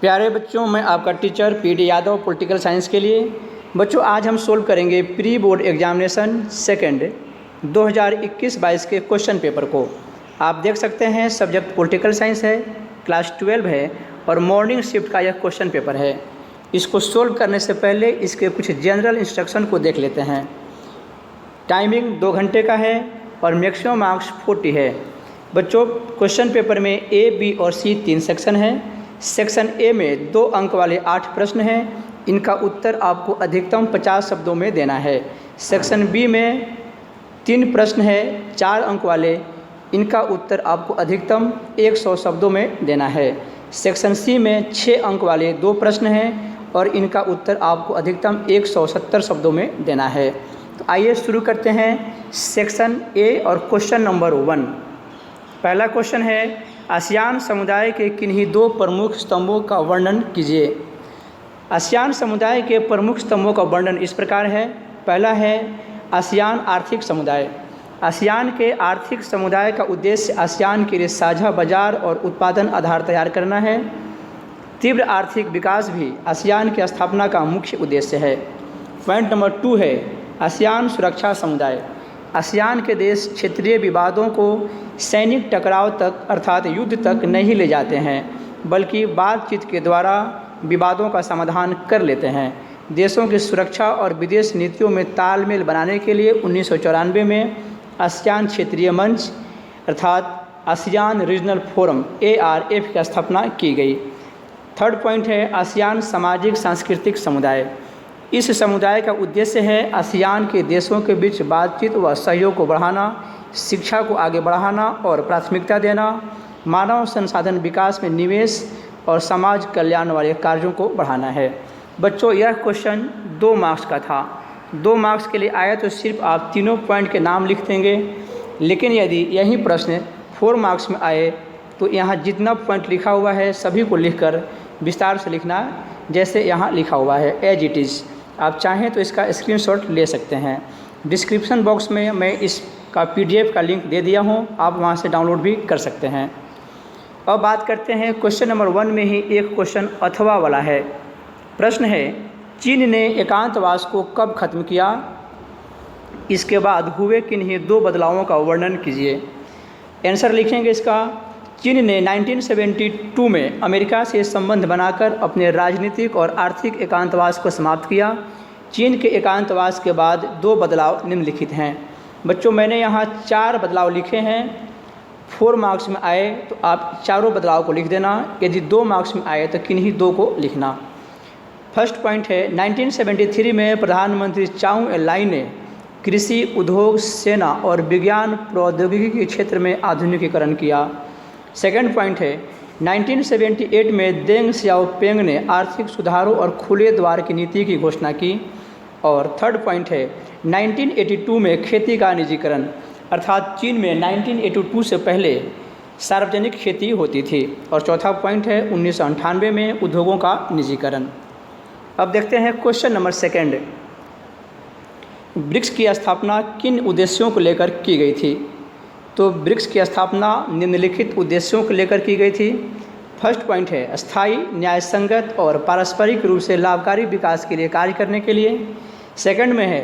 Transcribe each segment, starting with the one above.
प्यारे बच्चों, मैं आपका teacher PD Yadav political science के लिए। बच्चों, आज हम सोल्व करेंगे प्री बोर्ड एग्जामिनेशन सेकंड 2021-22 के क्वेश्चन पेपर को। आप देख सकते हैं सब्जेक्ट पॉलिटिकल साइंस है, क्लास 12 है और मॉर्निंग शिफ्ट का यह क्वेश्चन पेपर है। इसको सोल्व करने से पहले इसके कुछ जनरल इंस्ट्रक्शन को देख लेते हैं। टाइमिंग 2 घंटे का है और मैक्सिमम मार्क्स 40 है। बच्चों, क्वेश्चन पेपर में ए, बी और सी 3 सेक्शन हैं। सेक्शन ए में 2 अंक वाले 8 प्रश्न हैं। इनका उत्तर आपको अधिकतम 50 शब्दों में देना है। सेक्शन बी में 3 प्रश्न है 4 अंक वाले। इनका उत्तर आपको अधिकतम 100 शब्दों में देना है। सेक्शन सी में 6 अंक वाले 2 प्रश्न हैं और इनका उत्तर आपको अधिकतम 170 शब्दों में देना है। तो आइए शुरू करते हैं सेक्शन ए और क्वेश्चन नंबर 1। पहला क्वेश्चन है, आसियान समुदाय के किन्हीं 2 प्रमुख स्तंभों का वर्णन कीजिए। आसियान समुदाय के प्रमुख स्तंभों का वर्णन इस प्रकार है। पहला है आसियान आर्थिक समुदाय। आसियान के आर्थिक समुदाय का उद्देश्य आसियान के लिए साझा बाजार और उत्पादन आधार तैयार करना है। तीव्र आर्थिक विकास भी आसियान की स्थापना का मुख्य उद्देश्य है। पॉइंट नंबर 2 है आसियान सुरक्षा समुदाय। आसियान के देश क्षेत्रीय विवादों को सैनिक टकराव तक अर्थात युद्ध तक नहीं ले जाते हैं, बल्कि बातचीत के द्वारा विवादों का समाधान कर लेते हैं। देशों की सुरक्षा और विदेश नीतियों में तालमेल बनाने के लिए 1994 में आसियान क्षेत्रीय मंच अर्थात आसियान रीजनल फोरम ARF की स्थापना की गई। थर्ड पॉइंट है आसियान सामाजिक सांस्कृतिक समुदाय। इस समुदाय का उद्देश्य है आसियान के देशों के बीच बातचीत व सहयोग को बढ़ाना, शिक्षा को आगे बढ़ाना और प्राथमिकता देना, मानव संसाधन विकास में निवेश और समाज कल्याण वाले कार्यों को बढ़ाना है। बच्चों, यह क्वेश्चन 2 मार्क्स का था। 2 मार्क्स के लिए आया तो सिर्फ आप तीनों पॉइंट के नाम लिख देंगे, लेकिन यदि यही प्रश्न 4 मार्क्स में आए तो यहाँ जितना पॉइंट लिखा हुआ है सभी को लिखकर विस्तार से लिखना, जैसे यहाँ लिखा हुआ है एज इट इज़। आप चाहें तो इसका स्क्रीनशॉट ले सकते हैं। डिस्क्रिप्शन बॉक्स में मैं इसका PDF का लिंक दे दिया हूँ, आप वहाँ से डाउनलोड भी कर सकते हैं। अब बात करते हैं क्वेश्चन नंबर 1 में ही एक क्वेश्चन अथवा वाला है। प्रश्न है, चीन ने एकांतवास को कब खत्म किया? इसके बाद हुए किन्हीं 2 बदलावों का वर्णन कीजिए। आंसर लिखेंगे इसका। चीन ने 1972 में अमेरिका से संबंध बनाकर अपने राजनीतिक और आर्थिक एकांतवास को समाप्त किया। चीन के एकांतवास के बाद 2 बदलाव निम्नलिखित हैं। बच्चों, मैंने यहाँ 4 बदलाव लिखे हैं। 4 मार्क्स में आए तो आप चारों बदलाव को लिख देना। यदि 2 मार्क्स में आए तो किन्हीं 2 को लिखना। फर्स्ट पॉइंट है 1973 में प्रधानमंत्री चाउ एन लाई ने कृषि, उद्योग, सेना और विज्ञान प्रौद्योगिकी के क्षेत्र में आधुनिकीकरण किया। सेकेंड पॉइंट है 1978 में देंग सियाओपिंग ने आर्थिक सुधारों और खुले द्वार की नीति की घोषणा की। और थर्ड पॉइंट है 1982 में खेती का निजीकरण, अर्थात चीन में 1982 से पहले सार्वजनिक खेती होती थी। और चौथा पॉइंट है 1998 में उद्योगों का निजीकरण। अब देखते हैं क्वेश्चन नंबर 2। ब्रिक्स की स्थापना किन उद्देश्यों को लेकर की गई थी? तो ब्रिक्स की स्थापना निम्नलिखित उद्देश्यों को लेकर की गई थी। फर्स्ट पॉइंट है स्थायी, न्यायसंगत और पारस्परिक रूप से लाभकारी विकास के लिए कार्य करने के लिए। सेकंड में है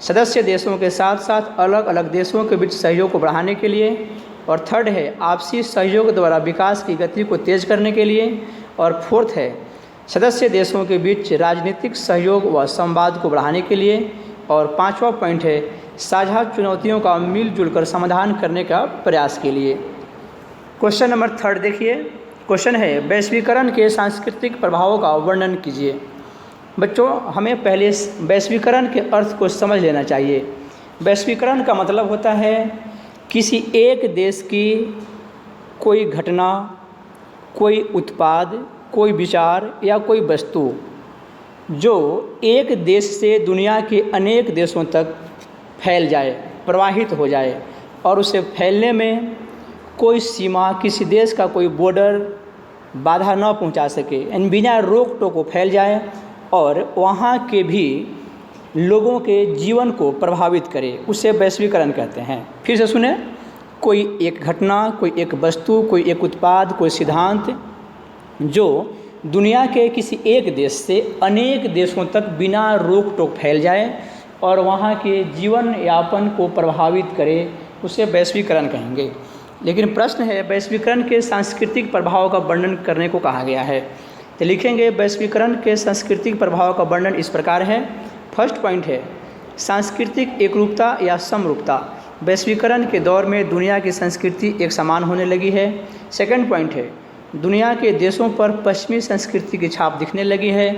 सदस्य देशों के साथ साथ अलग अलग देशों के बीच सहयोग को बढ़ाने के लिए। और थर्ड है आपसी सहयोग द्वारा विकास की गति को तेज करने के लिए। और फोर्थ है सदस्य देशों के बीच राजनीतिक सहयोग व संवाद को बढ़ाने के लिए। और 5वां पॉइंट है साझा चुनौतियों का मिलजुल कर समाधान करने का प्रयास के लिए। क्वेश्चन नंबर 3 देखिए। क्वेश्चन है वैश्वीकरण के सांस्कृतिक प्रभावों का वर्णन कीजिए। बच्चों, हमें पहले वैश्वीकरण के अर्थ को समझ लेना चाहिए। वैश्वीकरण का मतलब होता है किसी एक देश की कोई घटना, कोई उत्पाद, कोई विचार या कोई वस्तु जो एक देश से दुनिया के अनेक देशों तक फैल जाए, प्रवाहित हो जाए और उसे फैलने में कोई सीमा, किसी देश का कोई बॉर्डर बाधा न पहुंचा सके, यानी बिना रोक टोक को फैल जाए और वहाँ के भी लोगों के जीवन को प्रभावित करे, उसे वैश्वीकरण कहते हैं। फिर से सुने, कोई एक घटना, कोई एक वस्तु, कोई एक उत्पाद, कोई सिद्धांत जो दुनिया के किसी एक देश से अनेक देशों तक बिना रोक टोक फैल जाए और वहाँ के जीवन यापन को प्रभावित करे, उसे वैश्वीकरण कहेंगे। लेकिन प्रश्न है, वैश्वीकरण के सांस्कृतिक प्रभाव का वर्णन करने को कहा गया है। तो लिखेंगे वैश्वीकरण के सांस्कृतिक प्रभाव का वर्णन इस प्रकार है। फर्स्ट पॉइंट है सांस्कृतिक एकरूपता या समरूपता। वैश्वीकरण के दौर में दुनिया की संस्कृति एक समान होने लगी है। सेकंड पॉइंट है दुनिया के देशों पर पश्चिमी संस्कृति की छाप दिखने लगी है।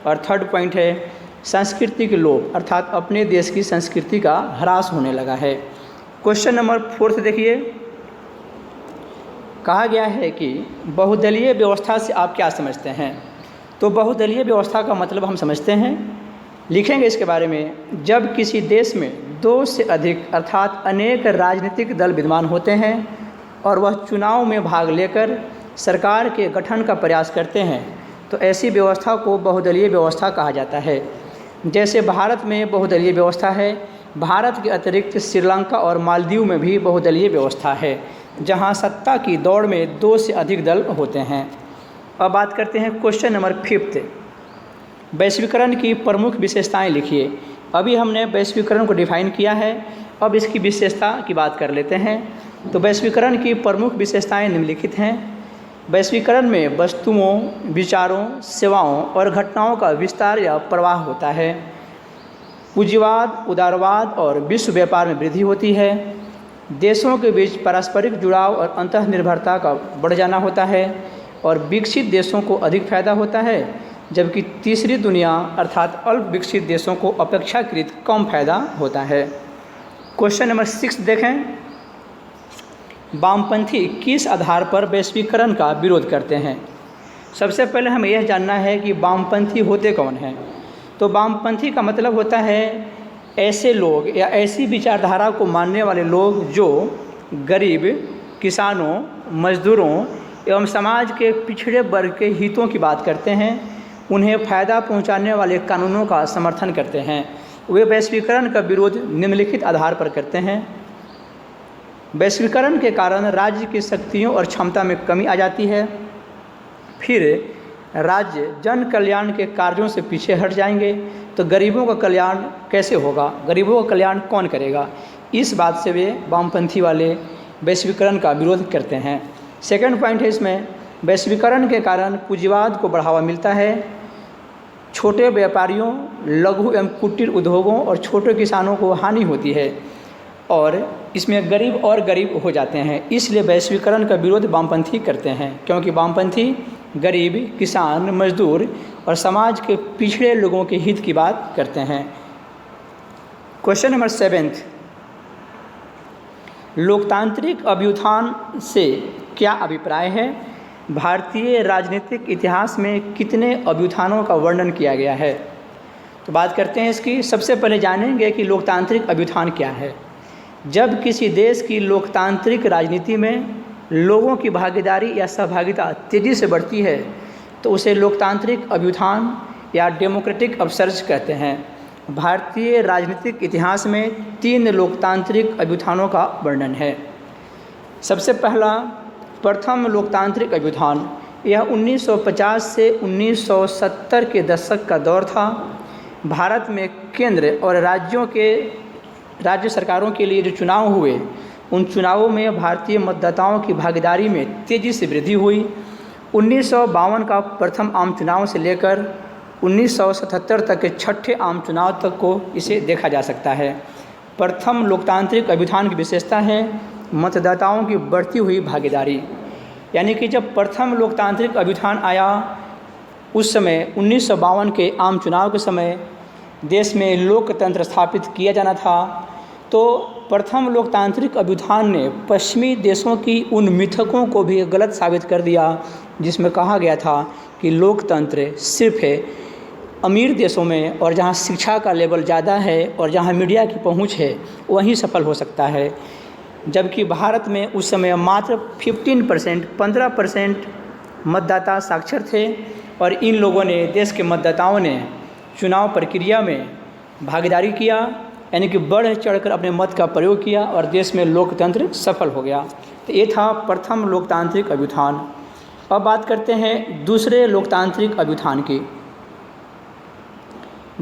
और थर्ड पॉइंट है सांस्कृतिक लोप अर्थात अपने देश की संस्कृति का ह्रास होने लगा है। क्वेश्चन नंबर 4 देखिए, कहा गया है कि बहुदलीय व्यवस्था से आप क्या समझते हैं। तो बहुदलीय व्यवस्था का मतलब हम समझते हैं, लिखेंगे इसके बारे में, जब किसी देश में 2 से अधिक अर्थात अनेक राजनीतिक दल विद्यमान होते हैं और वह चुनाव में भाग लेकर सरकार के गठन का प्रयास करते हैं, तो ऐसी व्यवस्था को बहुदलीय व्यवस्था कहा जाता है। जैसे भारत में बहुदलीय व्यवस्था है, भारत के अतिरिक्त श्रीलंका और मालदीव में भी बहुदलीय व्यवस्था है, जहां सत्ता की दौड़ में 2 से अधिक दल होते हैं। अब बात करते हैं क्वेश्चन नंबर 5, वैश्वीकरण की प्रमुख विशेषताएं लिखिए। अभी हमने वैश्वीकरण को डिफाइन किया है, अब इसकी विशेषता की बात कर लेते हैं। तो वैश्वीकरण की प्रमुख विशेषताएं निम्नलिखित हैं। वैश्वीकरण में वस्तुओं, विचारों, सेवाओं और घटनाओं का विस्तार या प्रवाह होता है। पूंजीवाद, उदारवाद और विश्व व्यापार में वृद्धि होती है। देशों के बीच पारस्परिक जुड़ाव और अंतर्निर्भरता का बढ़ जाना होता है और विकसित देशों को अधिक फायदा होता है, जबकि तीसरी दुनिया अर्थात अल्प विकसित देशों को अपेक्षाकृत कम फायदा होता है। क्वेश्चन नंबर 6 देखें, वामपंथी किस आधार पर वैश्वीकरण का विरोध करते हैं। सबसे पहले हमें यह जानना है कि वामपंथी होते कौन हैं। तो वामपंथी का मतलब होता है ऐसे लोग या ऐसी विचारधारा को मानने वाले लोग जो गरीब, किसानों, मजदूरों एवं समाज के पिछड़े वर्ग के हितों की बात करते हैं, उन्हें फ़ायदा पहुंचाने वाले कानूनों का समर्थन करते हैं। वे वैश्वीकरण का विरोध निम्नलिखित आधार पर करते हैं। वैश्वीकरण के कारण राज्य की शक्तियों और क्षमता में कमी आ जाती है। फिर राज्य जन कल्याण के कार्यों से पीछे हट जाएंगे, तो गरीबों का कल्याण कैसे होगा, गरीबों का कल्याण कौन करेगा। इस बात से वे वामपंथी वाले वैश्वीकरण का विरोध करते हैं। सेकंड पॉइंट है इसमें, वैश्वीकरण के कारण पूंजीवाद को बढ़ावा मिलता है। छोटे व्यापारियों, लघु एवं कुटीर उद्योगों और छोटे किसानों को हानि होती है और इसमें गरीब और गरीब हो जाते हैं। इसलिए वैश्वीकरण का विरोध वामपंथी करते हैं, क्योंकि वामपंथी गरीब, किसान, मजदूर और समाज के पिछड़े लोगों के हित की बात करते हैं। क्वेश्चन नंबर 7, लोकतांत्रिक अभ्युत्थान से क्या अभिप्राय है। भारतीय राजनीतिक इतिहास में कितने अभ्युत्थानों का वर्णन किया गया है। तो बात करते हैं इसकी। सबसे पहले जानेंगे कि लोकतांत्रिक अभ्युत्थान क्या है। जब किसी देश की लोकतांत्रिक राजनीति में लोगों की भागीदारी या सहभागिता तेज़ी से बढ़ती है, तो उसे लोकतांत्रिक अभ्युत्थान या डेमोक्रेटिक अपसर्ज कहते हैं। भारतीय राजनीतिक इतिहास में 3 लोकतांत्रिक अभ्युत्थानों का वर्णन है। सबसे पहला प्रथम लोकतांत्रिक अभ्युत्थान, यह 1950 से 1970 के दशक का दौर था। भारत में केंद्र और राज्य सरकारों के लिए जो चुनाव हुए, उन चुनावों में भारतीय मतदाताओं की भागीदारी में तेज़ी से वृद्धि हुई। 1952 का प्रथम आम चुनाव से लेकर 1977 तक के छठे आम चुनाव तक को इसे देखा जा सकता है। प्रथम लोकतांत्रिक अभ्युत्थान की विशेषता है मतदाताओं की बढ़ती हुई भागीदारी। यानी कि जब प्रथम लोकतांत्रिक अभ्युत्थान आया, उस समय 1952 के आम चुनाव के समय देश में लोकतंत्र स्थापित किया जाना था। तो प्रथम लोकतांत्रिक अभ्युत्थान ने पश्चिमी देशों की उन मिथकों को भी गलत साबित कर दिया जिसमें कहा गया था कि लोकतंत्र सिर्फ अमीर देशों में और जहां शिक्षा का लेवल ज़्यादा है और जहां मीडिया की पहुंच है वहीं सफल हो सकता है। जबकि भारत में उस समय मात्र 15% मतदाता साक्षर थे और इन लोगों ने, देश के मतदाताओं ने चुनाव प्रक्रिया में भागीदारी किया, यानी कि बढ़ चढ़कर अपने मत का प्रयोग किया और देश में लोकतंत्र सफल हो गया। तो ये था प्रथम लोकतांत्रिक अभ्युत्थान। अब बात करते हैं दूसरे लोकतांत्रिक अभ्युत्थान की।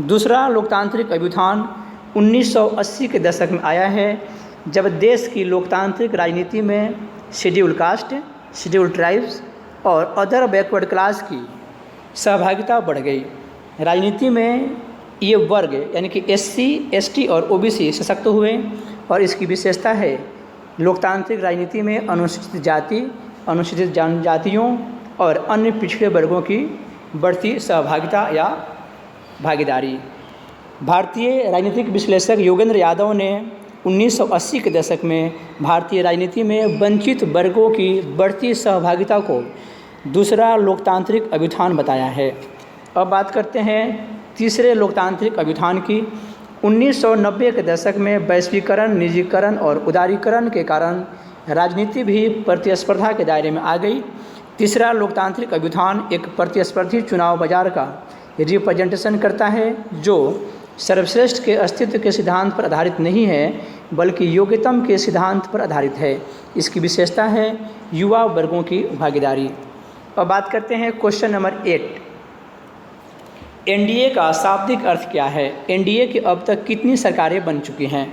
दूसरा लोकतांत्रिक अभ्युत्थान 1980 के दशक में आया है, जब देश की लोकतांत्रिक राजनीति में शेड्यूल कास्ट, शेड्यूल ट्राइब्स और अदर बैकवर्ड क्लास की सहभागिता बढ़ गई। राजनीति में ये वर्ग यानी कि SC, ST और OBC सशक्त हुए और इसकी विशेषता है लोकतांत्रिक राजनीति में अनुसूचित जाति, अनुसूचित जनजातियों और अन्य पिछड़े वर्गों की बढ़ती सहभागिता या भागीदारी। भारतीय राजनीतिक विश्लेषक योगेंद्र यादव ने 1980 के दशक में भारतीय राजनीति में वंचित वर्गों की बढ़ती सहभागिता को दूसरा लोकतांत्रिक अभ्युत्थान बताया है। अब बात करते हैं तीसरे लोकतांत्रिक अभ्युत्थान की। 1990 के दशक में वैश्वीकरण, निजीकरण और उदारीकरण के कारण राजनीति भी प्रतिस्पर्धा के दायरे में आ गई। तीसरा लोकतांत्रिक अभ्युत्थान एक प्रतिस्पर्धी चुनाव बाजार का रिप्रेजेंटेशन करता है, जो सर्वश्रेष्ठ के अस्तित्व के सिद्धांत पर आधारित नहीं है बल्कि योग्यतम के सिद्धांत पर आधारित है। इसकी विशेषता है युवा वर्गों की भागीदारी। अब बात करते हैं क्वेश्चन नंबर 8, NDA का शाब्दिक अर्थ क्या है? NDA की अब तक कितनी सरकारें बन चुकी हैं?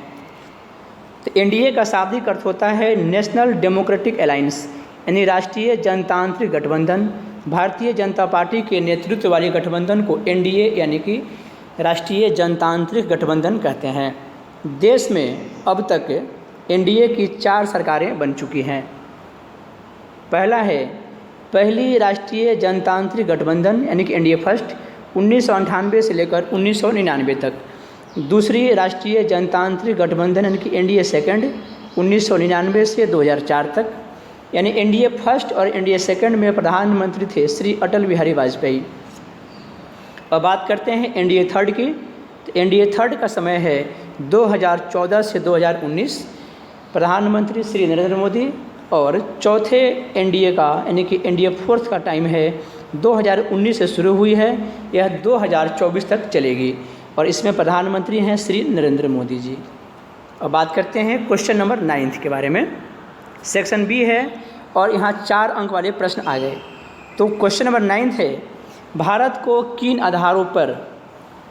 तो NDA का शाब्दिक अर्थ होता है नेशनल डेमोक्रेटिक अलायंस, यानी राष्ट्रीय जनतांत्रिक गठबंधन। भारतीय जनता पार्टी के नेतृत्व वाली गठबंधन को NDA यानी कि राष्ट्रीय जनतांत्रिक गठबंधन कहते हैं। देश में अब तक NDA की 4 सरकारें बन चुकी हैं। पहला है पहली राष्ट्रीय जनतांत्रिक गठबंधन यानी कि NDA फर्स्ट 1998 से लेकर 1999 तक। दूसरी राष्ट्रीय जनतांत्रिक गठबंधन यानी कि NDA सेकंड 1999 से 2004 तक, यानी NDA फर्स्ट और NDA सेकंड में प्रधानमंत्री थे श्री अटल बिहारी वाजपेयी। अब बात करते हैं NDA थर्ड की। तो NDA थर्ड का समय है 2014 से 2019, प्रधानमंत्री श्री नरेंद्र मोदी। और चौथे NDA का यानी कि NDA फोर्थ का टाइम है 2019 से शुरू हुई है, यह 2024 तक चलेगी और इसमें प्रधानमंत्री हैं श्री नरेंद्र मोदी जी। अब बात करते हैं क्वेश्चन नंबर 9 के बारे में। सेक्शन B है और यहाँ 4 अंक वाले प्रश्न आ गए। तो क्वेश्चन नंबर 9 है, भारत को किन आधारों पर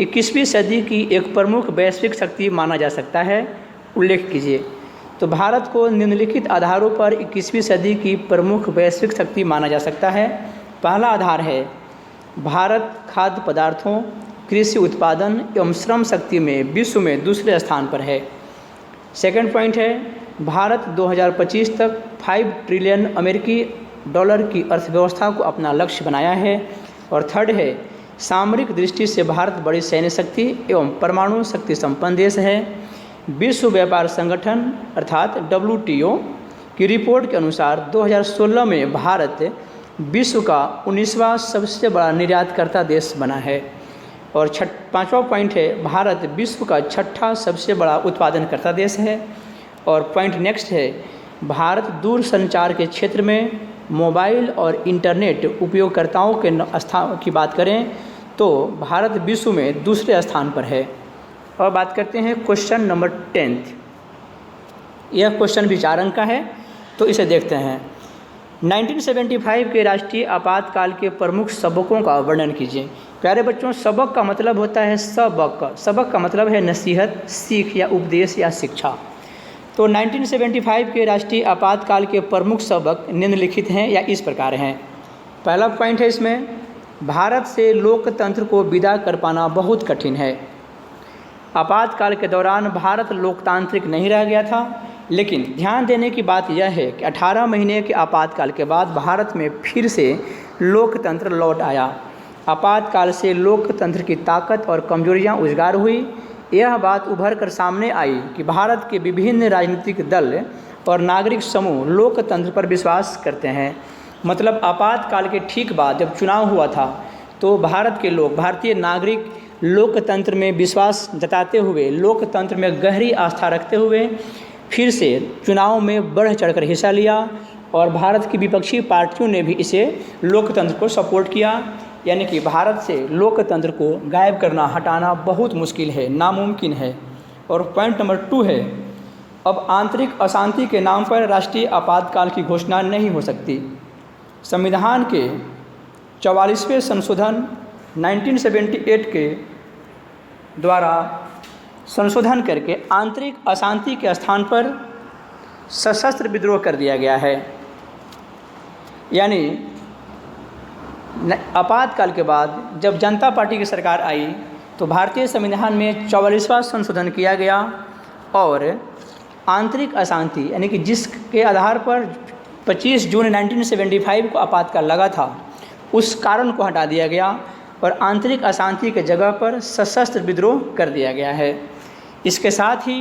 21वीं सदी की एक प्रमुख वैश्विक शक्ति माना जा सकता है? उल्लेख कीजिए। तो भारत को निम्नलिखित आधारों पर 21वीं सदी की प्रमुख वैश्विक शक्ति माना जा सकता है। पहला आधार है भारत खाद्य पदार्थों, कृषि उत्पादन एवं श्रम शक्ति में विश्व में दूसरे स्थान पर है। सेकंड पॉइंट है भारत 2025 तक 5 ट्रिलियन अमेरिकी डॉलर की अर्थव्यवस्था को अपना लक्ष्य बनाया है। और थर्ड है सामरिक दृष्टि से भारत बड़ी सैन्य शक्ति एवं परमाणु शक्ति संपन्न देश है। विश्व व्यापार संगठन अर्थात WTO की रिपोर्ट के अनुसार 2016 में भारत विश्व का 19वां सबसे बड़ा निर्यातकर्ता देश बना है। और 5वां पॉइंट है भारत विश्व का 6ठा सबसे बड़ा उत्पादनकर्ता देश है। और पॉइंट नेक्स्ट है भारत दूरसंचार के क्षेत्र में मोबाइल और इंटरनेट उपयोगकर्ताओं के स्थान की बात करें तो भारत विश्व में दूसरे स्थान पर है। और बात करते हैं क्वेश्चन नंबर 10। यह क्वेश्चन भी 4 अंक का है, तो इसे देखते हैं। 1975 के राष्ट्रीय आपातकाल के प्रमुख सबकों का वर्णन कीजिए। प्यारे बच्चों, सबक का मतलब होता है सबक। सबक का मतलब है नसीहत, सीख या उपदेश या शिक्षा। तो 1975 के राष्ट्रीय आपातकाल के प्रमुख सबक निम्नलिखित हैं या इस प्रकार हैं। पहला पॉइंट है इसमें, भारत से लोकतंत्र को विदा कर पाना बहुत कठिन है। आपातकाल के दौरान भारत लोकतांत्रिक नहीं रह गया था, लेकिन ध्यान देने की बात यह है कि 18 महीने के आपातकाल के बाद भारत में फिर से लोकतंत्र लौट आया। आपातकाल से लोकतंत्र की ताकत और कमजोरियां उजागर हुई। यह बात उभर कर सामने आई कि भारत के विभिन्न राजनीतिक दल और नागरिक समूह लोकतंत्र पर विश्वास करते हैं। मतलब आपातकाल के ठीक बाद जब चुनाव हुआ था तो भारत के लोग, भारतीय नागरिक लोकतंत्र में विश्वास जताते हुए, लोकतंत्र में गहरी आस्था रखते हुए फिर से चुनाव में बढ़ चढ़कर हिस्सा लिया और भारत की विपक्षी पार्टियों ने भी इसे लोकतंत्र को सपोर्ट किया। यानी कि भारत से लोकतंत्र को गायब करना, हटाना बहुत मुश्किल है, नामुमकिन है। और पॉइंट नंबर 2 है, अब आंतरिक अशांति के नाम पर राष्ट्रीय आपातकाल की घोषणा नहीं हो सकती। संविधान के 44वें संशोधन 1978 के द्वारा संशोधन करके आंतरिक अशांति के स्थान पर सशस्त्र विद्रोह कर दिया गया है। यानी आपातकाल के बाद जब जनता पार्टी की सरकार आई तो भारतीय संविधान में 44वां संशोधन किया गया और आंतरिक अशांति यानी कि जिसके आधार पर 25 जून 1975 को आपातकाल लगा था उस कारण को हटा दिया गया और आंतरिक अशांति के जगह पर सशस्त्र विद्रोह कर दिया गया है। इसके साथ ही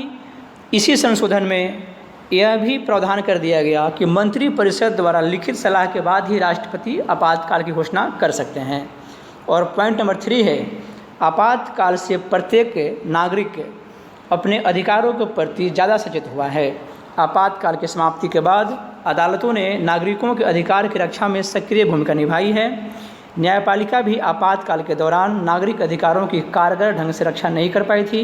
इसी संशोधन में यह भी प्रावधान कर दिया गया कि मंत्रिपरिषद द्वारा लिखित सलाह के बाद ही राष्ट्रपति आपातकाल की घोषणा कर सकते हैं। और पॉइंट नंबर 3 है, आपातकाल से प्रत्येक नागरिक अपने अधिकारों के प्रति ज़्यादा सचेत हुआ है। आपातकाल की समाप्ति के बाद अदालतों ने नागरिकों के अधिकार की रक्षा में सक्रिय भूमिका निभाई है। न्यायपालिका भी आपातकाल के दौरान नागरिक अधिकारों की कारगर ढंग से रक्षा नहीं कर पाई थी।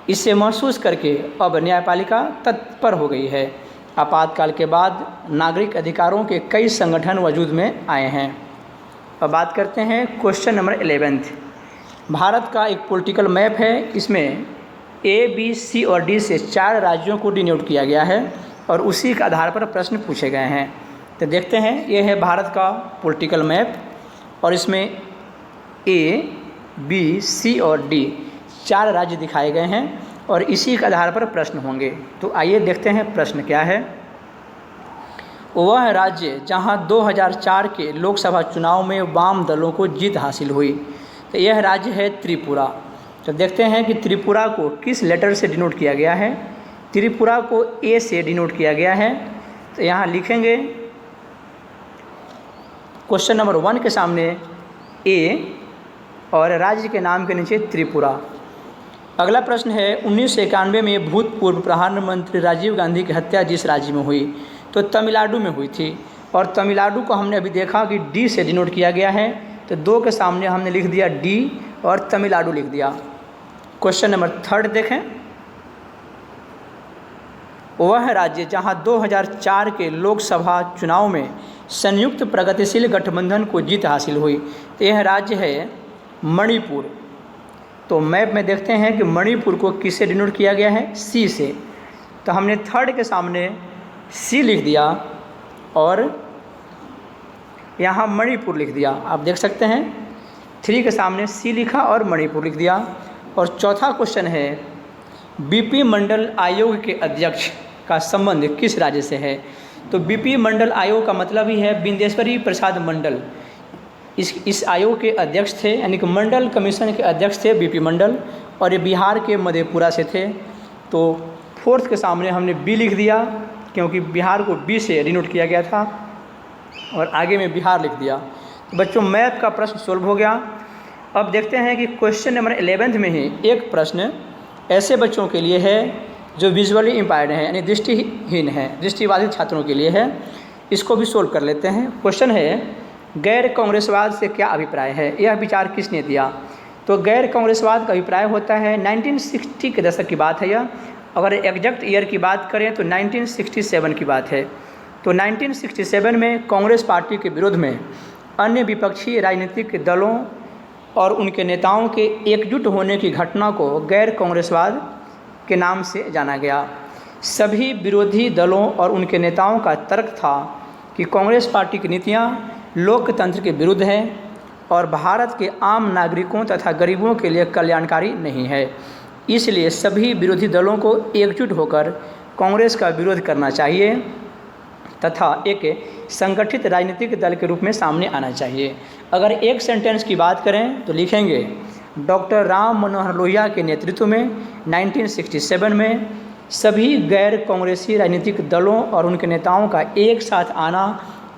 इसे महसूस करके अब न्यायपालिका तत्पर हो गई है। आपातकाल के बाद नागरिक अधिकारों के कई संगठन वजूद में आए हैं। अब बात करते हैं क्वेश्चन नंबर 11। भारत का एक पॉलिटिकल मैप है। इसमें A, B, C और D से 4 राज्यों को डिनोट किया गया है और उसी के आधार पर प्रश्न पूछे गए हैं। तो देखते हैं, ये है भारत का पॉलिटिकल मैप और इसमें A, B, C और D 4 राज्य दिखाए गए हैं और इसी के आधार पर प्रश्न होंगे। तो आइए देखते हैं प्रश्न क्या है। वह राज्य जहां 2004 के लोकसभा चुनाव में वाम दलों को जीत हासिल हुई, तो यह राज्य है त्रिपुरा। तो देखते हैं कि त्रिपुरा को किस लेटर से डिनोट किया गया है। त्रिपुरा को A से डिनोट किया गया है। तो यहाँ लिखेंगे क्वेश्चन नंबर 1 के सामने A और राज्य के नाम के नीचे त्रिपुरा। अगला प्रश्न है, 1991 में भूतपूर्व प्रधानमंत्री राजीव गांधी की हत्या जिस राज्य में हुई, तो तमिलनाडु में हुई थी। और तमिलनाडु को हमने अभी देखा कि D से डिनोट किया गया है, तो 2 के सामने हमने लिख दिया D और तमिलनाडु लिख दिया। क्वेश्चन नंबर 3 देखें। वह राज्य जहां 2004 के लोकसभा चुनाव में संयुक्त प्रगतिशील गठबंधन को जीत हासिल हुई, तो यह राज्य है मणिपुर। तो मैप में देखते हैं कि मणिपुर को किससे डिनोट किया गया है, C से। तो हमने 3 के सामने C लिख दिया और यहाँ मणिपुर लिख दिया। आप देख सकते हैं 3 के सामने C लिखा और मणिपुर लिख दिया। और चौथा क्वेश्चन है, BP मंडल आयोग के अध्यक्ष का संबंध किस राज्य से है। तो BP मंडल आयोग का मतलब ही है बिंदेश्वरी प्रसाद मंडल। इस आयोग के अध्यक्ष थे, यानी कि मंडल कमीशन के अध्यक्ष थे BP मंडल, और ये बिहार के मधेपुरा से थे। तो 4th के सामने हमने B लिख दिया क्योंकि बिहार को B से डिनोट किया गया था और आगे में बिहार लिख दिया। तो बच्चों मैथ का प्रश्न सोल्व हो गया। अब देखते हैं कि क्वेश्चन नंबर 11 में ही एक प्रश्न ऐसे बच्चों के लिए है जो विजुअली इम्पायर्ड हैं, यानी दृष्टिहीन हैं, दृष्टिबाधित छात्रों के लिए है। इसको भी सोल्व कर लेते हैं। क्वेश्चन है, गैर कांग्रेसवाद से क्या अभिप्राय है, यह विचार किसने दिया। तो गैर कांग्रेसवाद का अभिप्राय होता है 1960 के दशक की बात है यह। अगर एग्जैक्ट ईयर की बात करें तो 1967 की बात है। तो 1967 में कांग्रेस पार्टी के विरोध में अन्य विपक्षी राजनीतिक दलों और उनके नेताओं के एकजुट होने की घटना को गैर कांग्रेसवाद के नाम से जाना गया। सभी विरोधी दलों और उनके नेताओं का तर्क था कि कांग्रेस पार्टी की नीतियां लोकतंत्र के विरुद्ध है और भारत के आम नागरिकों तथा गरीबों के लिए कल्याणकारी नहीं है। इसलिए सभी विरोधी दलों को एकजुट होकर कांग्रेस का विरोध करना चाहिए तथा एक संगठित राजनीतिक दल के रूप में सामने आना चाहिए। अगर एक सेंटेंस की बात करें तो लिखेंगे, डॉक्टर राम मनोहर लोहिया के नेतृत्व में 1967 में सभी गैर कांग्रेसी राजनीतिक दलों और उनके नेताओं का एक साथ आना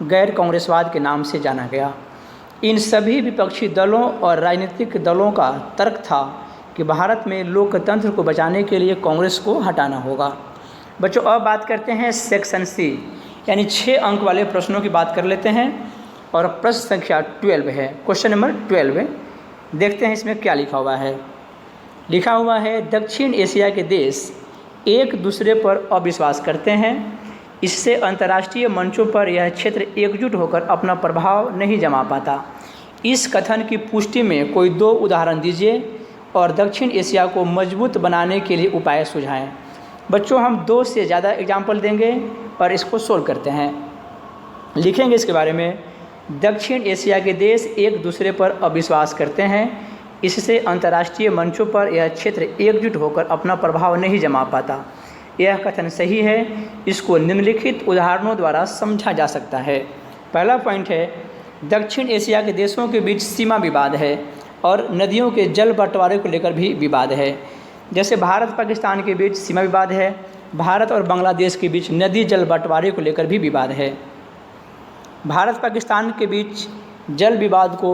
गैर कांग्रेसवाद के नाम से जाना गया। इन सभी विपक्षी दलों और राजनीतिक दलों का तर्क था कि भारत में लोकतंत्र को बचाने के लिए कांग्रेस को हटाना होगा। बच्चों अब बात करते हैं सेक्शन सी, यानी 6 अंक वाले प्रश्नों की बात कर लेते हैं और प्रश्न संख्या 12 है। क्वेश्चन नंबर 12 देखते हैं इसमें क्या लिखा हुआ है। लिखा हुआ है, दक्षिण एशिया के देश एक दूसरे पर अविश्वास करते हैं, इससे अंतर्राष्ट्रीय मंचों पर यह क्षेत्र एकजुट होकर अपना प्रभाव नहीं जमा पाता। इस कथन की पुष्टि में कोई 2 उदाहरण दीजिए और दक्षिण एशिया को मजबूत बनाने के लिए उपाय सुझाएं। बच्चों, हम 2 से ज़्यादा एग्जाम्पल देंगे और इसको सोल्व करते हैं। लिखेंगे इसके बारे में। दक्षिण एशिया के देश एक दूसरे पर अविश्वास करते हैं, इससे अंतर्राष्ट्रीय मंचों पर यह क्षेत्र एकजुट होकर अपना प्रभाव नहीं जमा पाता। यह कथन सही है। इसको निम्नलिखित उदाहरणों द्वारा समझा जा सकता है। पहला पॉइंट है, दक्षिण एशिया के देशों के बीच सीमा विवाद है और नदियों के जल बंटवारे को लेकर भी विवाद है। जैसे भारत पाकिस्तान के बीच सीमा विवाद है, भारत और बांग्लादेश के बीच नदी जल बंटवारे को लेकर भी विवाद है। भारत पाकिस्तान के बीच जल विवाद को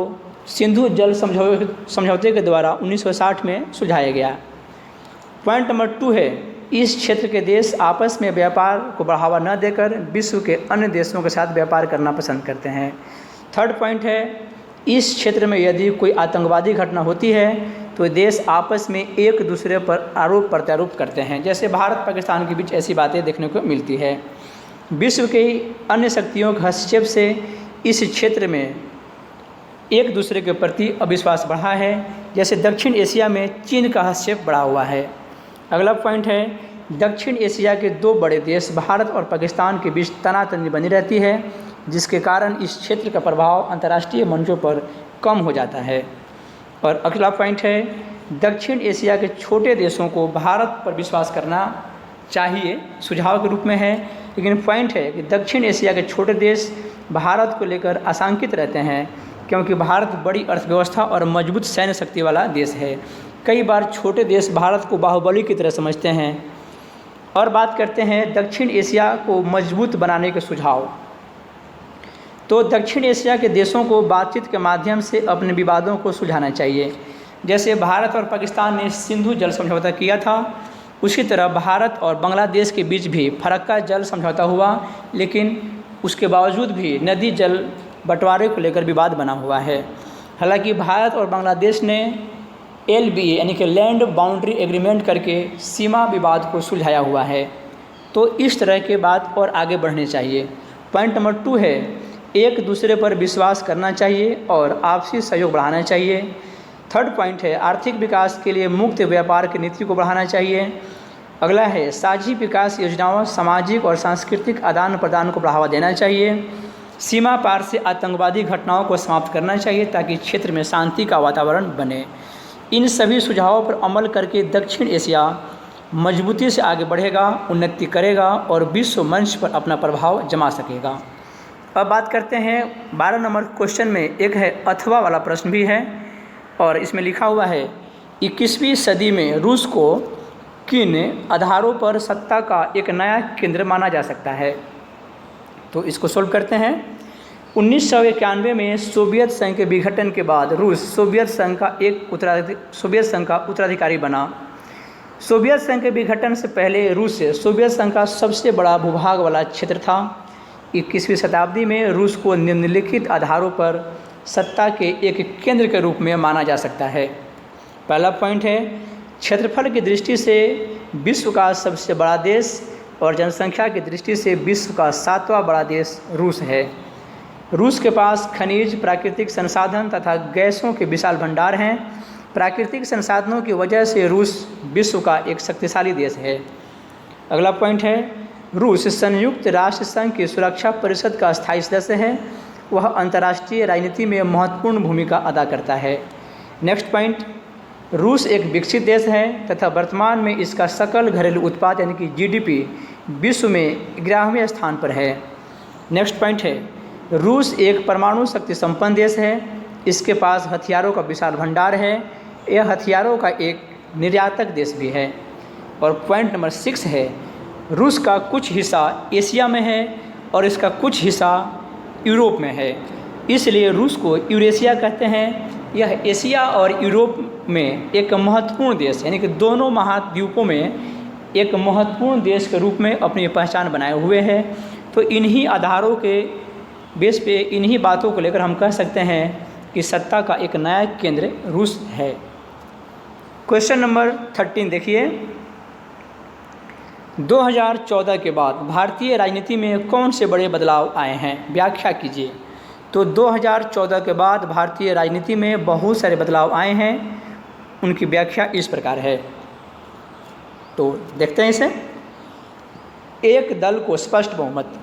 सिंधु जल समझौते के द्वारा 1960 में सुलझाया गया। पॉइंट नंबर 2 है, इस क्षेत्र के देश आपस में व्यापार को बढ़ावा न देकर विश्व के अन्य देशों के साथ व्यापार करना पसंद करते हैं। थर्ड पॉइंट है, इस क्षेत्र में यदि कोई आतंकवादी घटना होती है तो देश आपस में एक दूसरे पर आरोप प्रत्यारोप करते हैं। जैसे भारत पाकिस्तान के बीच ऐसी बातें देखने को मिलती है। विश्व के अन्य शक्तियों के हस्तक्षेप से इस क्षेत्र में एक दूसरे के प्रति अविश्वास बढ़ा है। जैसे दक्षिण एशिया में चीन का हस्तक्षेप बढ़ा हुआ है। अगला पॉइंट है, दक्षिण एशिया के 2 बड़े देश भारत और पाकिस्तान के बीच तनातनी बनी रहती है, जिसके कारण इस क्षेत्र का प्रभाव अंतर्राष्ट्रीय मंचों पर कम हो जाता है। और अगला पॉइंट है, दक्षिण एशिया के छोटे देशों को भारत पर विश्वास करना चाहिए, सुझाव के रूप में है। लेकिन पॉइंट है कि दक्षिण एशिया के छोटे देश भारत को लेकर आशंकित रहते हैं, क्योंकि भारत बड़ी अर्थव्यवस्था और मजबूत सैन्य शक्ति वाला देश है। कई बार छोटे देश भारत को बाहुबली की तरह समझते हैं। और बात करते हैं दक्षिण एशिया को मजबूत बनाने के सुझाव। तो दक्षिण एशिया के देशों को बातचीत के माध्यम से अपने विवादों को सुलझाना चाहिए। जैसे भारत और पाकिस्तान ने सिंधु जल समझौता किया था, उसी तरह भारत और बांग्लादेश के बीच भी फरक्का जल समझौता हुआ, लेकिन उसके बावजूद भी नदी जल बंटवारे को लेकर विवाद बना हुआ है। हालांकि भारत और बांग्लादेश ने LBA यानी कि लैंड बाउंड्री एग्रीमेंट करके सीमा विवाद को सुलझाया हुआ है। तो इस तरह के बात और आगे बढ़ने चाहिए। पॉइंट नंबर 2 है, एक दूसरे पर विश्वास करना चाहिए और आपसी सहयोग बढ़ाना चाहिए। थर्ड पॉइंट है, आर्थिक विकास के लिए मुक्त व्यापार की नीति को बढ़ाना चाहिए। अगला है, साझी विकास योजनाओं, सामाजिक और सांस्कृतिक आदान प्रदान को बढ़ावा देना चाहिए। सीमा पार से आतंकवादी घटनाओं को समाप्त करना चाहिए ताकि क्षेत्र में शांति का वातावरण बने। इन सभी सुझावों पर अमल करके दक्षिण एशिया मजबूती से आगे बढ़ेगा, उन्नति करेगा और विश्व मंच पर अपना प्रभाव जमा सकेगा। अब बात करते हैं 12 नंबर क्वेश्चन में एक है अथवा वाला प्रश्न भी है और इसमें लिखा हुआ है 21वीं सदी में रूस को किन आधारों पर सत्ता का एक नया केंद्र माना जा सकता है। तो इसको सोल्व करते हैं। 1991 में सोवियत संघ के विघटन के बाद रूस सोवियत संघ का उत्तराधिकारी बना। सोवियत संघ के विघटन से पहले रूस सोवियत संघ का सबसे बड़ा भूभाग वाला क्षेत्र था। 21वीं शताब्दी में रूस को निम्नलिखित आधारों पर सत्ता के एक केंद्र के रूप में माना जा सकता है। पहला पॉइंट है, क्षेत्रफल की दृष्टि से विश्व का सबसे बड़ा देश और जनसंख्या की दृष्टि से विश्व का 7वां बड़ा देश रूस है। रूस के पास खनिज, प्राकृतिक संसाधन तथा गैसों के विशाल भंडार हैं। प्राकृतिक संसाधनों की वजह से रूस विश्व का एक शक्तिशाली देश है। अगला पॉइंट है, रूस संयुक्त राष्ट्र संघ की सुरक्षा परिषद का स्थायी सदस्य है। वह अंतर्राष्ट्रीय राजनीति में महत्वपूर्ण भूमिका अदा करता है। नेक्स्ट पॉइंट, रूस एक विकसित देश है तथा वर्तमान में इसका सकल घरेलू उत्पाद यानी कि GDP विश्व में 11वें स्थान पर है। नेक्स्ट पॉइंट है, रूस एक परमाणु शक्ति संपन्न देश है। इसके पास हथियारों का विशाल भंडार है। यह हथियारों का एक निर्यातक देश भी है। और पॉइंट नंबर 6 है, रूस का कुछ हिस्सा एशिया में है और इसका कुछ हिस्सा यूरोप में है, इसलिए रूस को यूरेशिया कहते हैं। यह एशिया और यूरोप में एक महत्वपूर्ण देश यानी कि दोनों महाद्वीपों में एक महत्वपूर्ण देश के रूप में अपनी पहचान बनाए हुए है। तो इन्हीं आधारों के बेस पे इन्हीं बातों को लेकर हम कह सकते हैं कि सत्ता का एक नया केंद्र रूस है। क्वेश्चन नंबर 13 देखिए, 2014 के बाद भारतीय राजनीति में कौन से बड़े बदलाव आए हैं, व्याख्या कीजिए। तो 2014 के बाद भारतीय राजनीति में बहुत सारे बदलाव आए हैं, उनकी व्याख्या इस प्रकार है। तो देखते हैं इसे। एक दल को स्पष्ट बहुमत।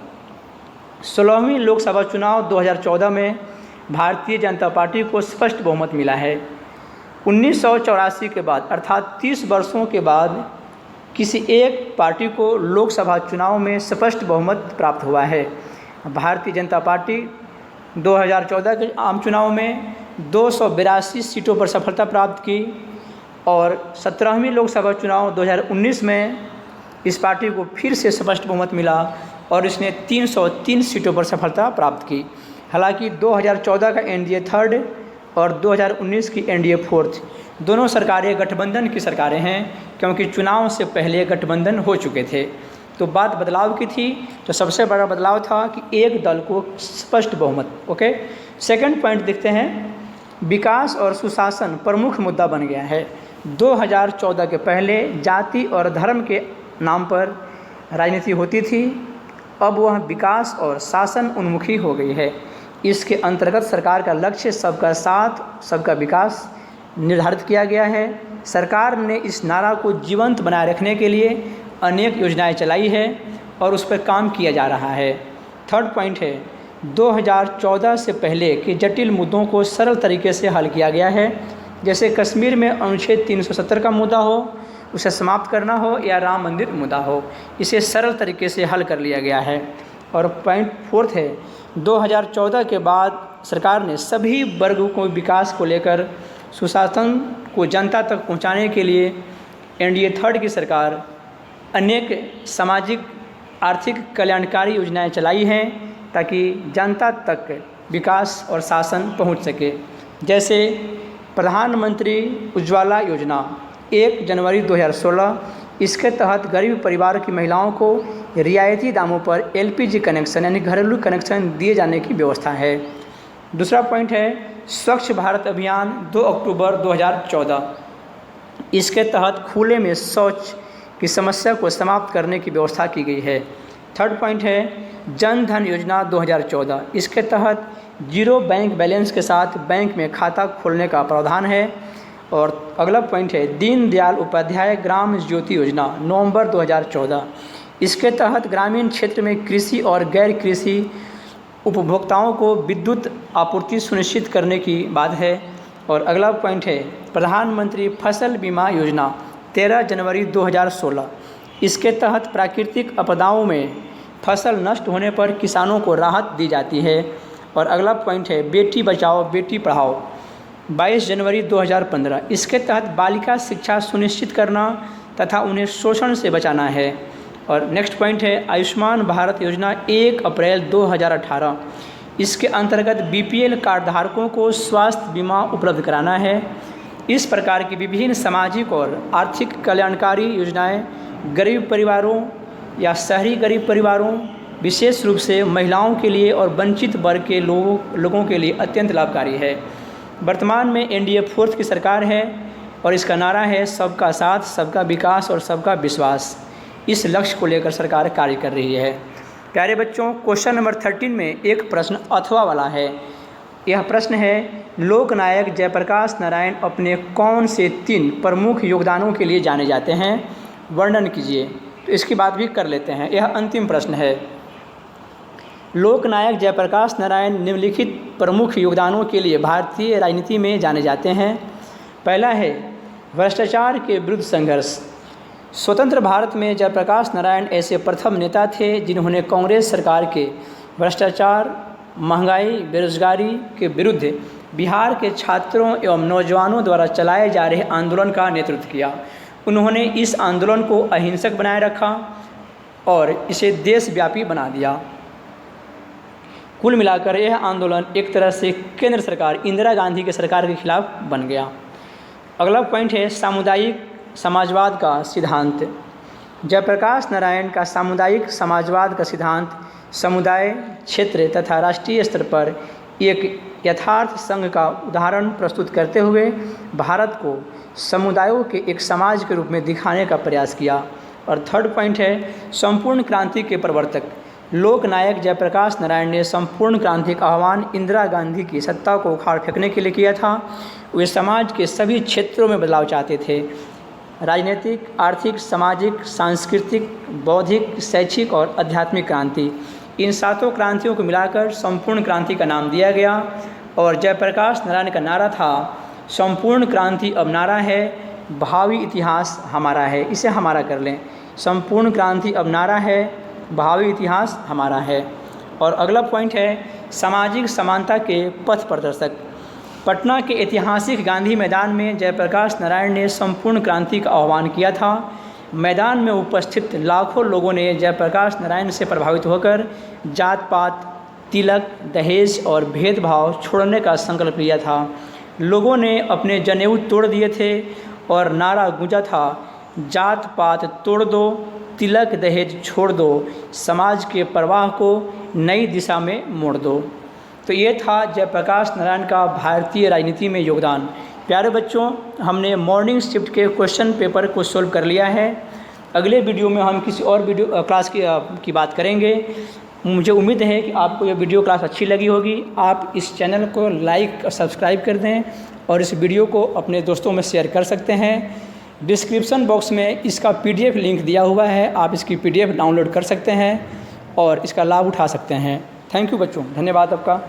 16वीं लोकसभा चुनाव 2014 में भारतीय जनता पार्टी को स्पष्ट बहुमत मिला है। 1984 के बाद अर्थात 30 वर्षों के बाद किसी एक पार्टी को लोकसभा चुनाव में स्पष्ट बहुमत प्राप्त हुआ है। भारतीय जनता पार्टी 2014 के आम चुनाव में 282 सीटों पर सफलता प्राप्त की और 17वीं लोकसभा चुनाव 2019 में इस पार्टी को फिर से स्पष्ट बहुमत मिला और इसने 303 सीटों पर सफलता प्राप्त की। हालांकि 2014 का एनडीए थर्ड और 2019 की एनडीए फोर्थ, दोनों सरकारें गठबंधन की सरकारें हैं, क्योंकि चुनाव से पहले गठबंधन हो चुके थे। तो बात बदलाव की थी, तो सबसे बड़ा बदलाव था कि एक दल को स्पष्ट बहुमत। ओके, सेकंड पॉइंट देखते हैं। विकास और सुशासन प्रमुख मुद्दा बन गया है। 2014 के पहले जाति और धर्म के नाम पर राजनीति होती थी, अब वह विकास और शासन उन्मुखी हो गई है। इसके अंतर्गत सरकार का लक्ष्य सबका साथ सबका विकास निर्धारित किया गया है। सरकार ने इस नारा को जीवंत बनाए रखने के लिए अनेक योजनाएं चलाई है और उस पर काम किया जा रहा है। थर्ड पॉइंट है, 2014 से पहले के जटिल मुद्दों को सरल तरीके से हल किया गया है। जैसे कश्मीर में अनुच्छेद 370 का मुद्दा हो, उसे समाप्त करना हो, या राम मंदिर मुद्दा हो, इसे सरल तरीके से हल कर लिया गया है। और पॉइंट फोर्थ है, 2014 के बाद सरकार ने सभी वर्गों को विकास को लेकर सुशासन को जनता तक पहुंचाने के लिए एनडीए थर्ड की सरकार अनेक सामाजिक आर्थिक कल्याणकारी योजनाएं चलाई हैं ताकि जनता तक विकास और शासन पहुंच सके। जैसे प्रधानमंत्री उज्ज्वला योजना 1 जनवरी 2016, इसके तहत गरीब परिवार की महिलाओं को रियायती दामों पर एलपीजी कनेक्शन यानी घरेलू कनेक्शन दिए जाने की व्यवस्था है। दूसरा पॉइंट है स्वच्छ भारत अभियान 2 अक्टूबर 2014, इसके तहत खुले में शौच की समस्या को समाप्त करने की व्यवस्था की गई है। थर्ड पॉइंट है जन धन योजना 2014, इसके तहत जीरो बैंक बैलेंस के साथ बैंक में खाता खोलने का प्रावधान है। और अगला पॉइंट है दीनदयाल उपाध्याय ग्राम ज्योति योजना नवंबर 2014, इसके तहत ग्रामीण क्षेत्र में कृषि और गैर कृषि उपभोक्ताओं को विद्युत आपूर्ति सुनिश्चित करने की बात है। और अगला पॉइंट है प्रधानमंत्री फसल बीमा योजना 13 जनवरी 2016, इसके तहत प्राकृतिक आपदाओं में फसल नष्ट होने पर किसानों को राहत दी जाती है। और अगला पॉइंट है बेटी बचाओ बेटी पढ़ाओ 22 जनवरी 2015, इसके तहत बालिका शिक्षा सुनिश्चित करना तथा उन्हें शोषण से बचाना है। और नेक्स्ट पॉइंट है आयुष्मान भारत योजना 1 अप्रैल 2018, इसके अंतर्गत बीपीएल कार्ड धारकों को स्वास्थ्य बीमा उपलब्ध कराना है। इस प्रकार की विभिन्न सामाजिक और आर्थिक कल्याणकारी योजनाएं गरीब परिवारों या शहरी गरीब परिवारों, विशेष रूप से महिलाओं के लिए और वंचित वर्ग के लोगों के लिए अत्यंत लाभकारी है। वर्तमान में एनडीए फोर्थ की सरकार है और इसका नारा है सबका साथ सबका विकास और सबका विश्वास। इस लक्ष्य को लेकर सरकार कार्य कर रही है। प्यारे बच्चों, क्वेश्चन नंबर 13 में एक प्रश्न अथवा वाला है। यह प्रश्न है लोकनायक जयप्रकाश नारायण अपने कौन से 3 प्रमुख योगदानों के लिए जाने जाते हैं, वर्णन कीजिए। तो इसकी बात भी कर लेते हैं। यह अंतिम प्रश्न है। लोकनायक जयप्रकाश नारायण निम्नलिखित प्रमुख योगदानों के लिए भारतीय राजनीति में जाने जाते हैं। पहला है भ्रष्टाचार के विरुद्ध संघर्ष। स्वतंत्र भारत में जयप्रकाश नारायण ऐसे प्रथम नेता थे जिन्होंने कांग्रेस सरकार के भ्रष्टाचार, महंगाई, बेरोजगारी के विरुद्ध बिहार के छात्रों एवं नौजवानों द्वारा चलाए जा रहे आंदोलन का नेतृत्व किया। उन्होंने इस आंदोलन को अहिंसक बनाए रखा और इसे देशव्यापी बना दिया। कुल मिलाकर यह आंदोलन एक तरह से केंद्र सरकार इंदिरा गांधी की सरकार के खिलाफ बन गया। अगला पॉइंट है सामुदायिक समाजवाद का सिद्धांत। जयप्रकाश नारायण का सामुदायिक समाजवाद का सिद्धांत समुदाय, क्षेत्र तथा राष्ट्रीय स्तर पर एक यथार्थ संघ का उदाहरण प्रस्तुत करते हुए भारत को समुदायों के एक समाज के रूप में दिखाने का प्रयास किया। और थर्ड पॉइंट है संपूर्ण क्रांति के प्रवर्तक। लोकनायक जयप्रकाश नारायण ने संपूर्ण क्रांति का आह्वान इंदिरा गांधी की सत्ता को उखाड़ फेंकने के लिए किया था। वे समाज के सभी क्षेत्रों में बदलाव चाहते थे, राजनीतिक, आर्थिक, सामाजिक, सांस्कृतिक, बौद्धिक, शैक्षिक और आध्यात्मिक क्रांति। इन सातों क्रांतियों को मिलाकर संपूर्ण क्रांति का नाम दिया गया। और जयप्रकाश नारायण का नारा था संपूर्ण क्रांति अब नारा है, भावी इतिहास हमारा है। इसे हमारा कर लें, संपूर्ण क्रांति अब नारा है, भावी इतिहास हमारा है। और अगला पॉइंट है सामाजिक समानता के पथ प्रदर्शक। पटना के ऐतिहासिक गांधी मैदान में जयप्रकाश नारायण ने संपूर्ण क्रांति का आह्वान किया था। मैदान में उपस्थित लाखों लोगों ने जयप्रकाश नारायण से प्रभावित होकर जात पात, तिलक, दहेज और भेदभाव छोड़ने का संकल्प लिया था। लोगों ने अपने जनेऊ तोड़ दिए थे और नारा गूंजा था, जात पात तोड़ दो, तिलक दहेज छोड़ दो, समाज के प्रवाह को नई दिशा में मोड़ दो। तो ये था जयप्रकाश नारायण का भारतीय राजनीति में योगदान। प्यारे बच्चों, हमने मॉर्निंग शिफ्ट के क्वेश्चन पेपर को सोल्व कर लिया है। अगले वीडियो में हम किसी और वीडियो क्लास की बात करेंगे। मुझे उम्मीद है कि आपको ये वीडियो क्लास अच्छी लगी होगी। आप इस चैनल को लाइक और सब्सक्राइब कर दें और इस वीडियो को अपने दोस्तों में शेयर कर सकते हैं। डिस्क्रिप्शन बॉक्स में इसका PDF लिंक दिया हुआ है, आप इसकी PDF डाउनलोड कर सकते हैं और इसका लाभ उठा सकते हैं। थैंक यू बच्चों, धन्यवाद आपका।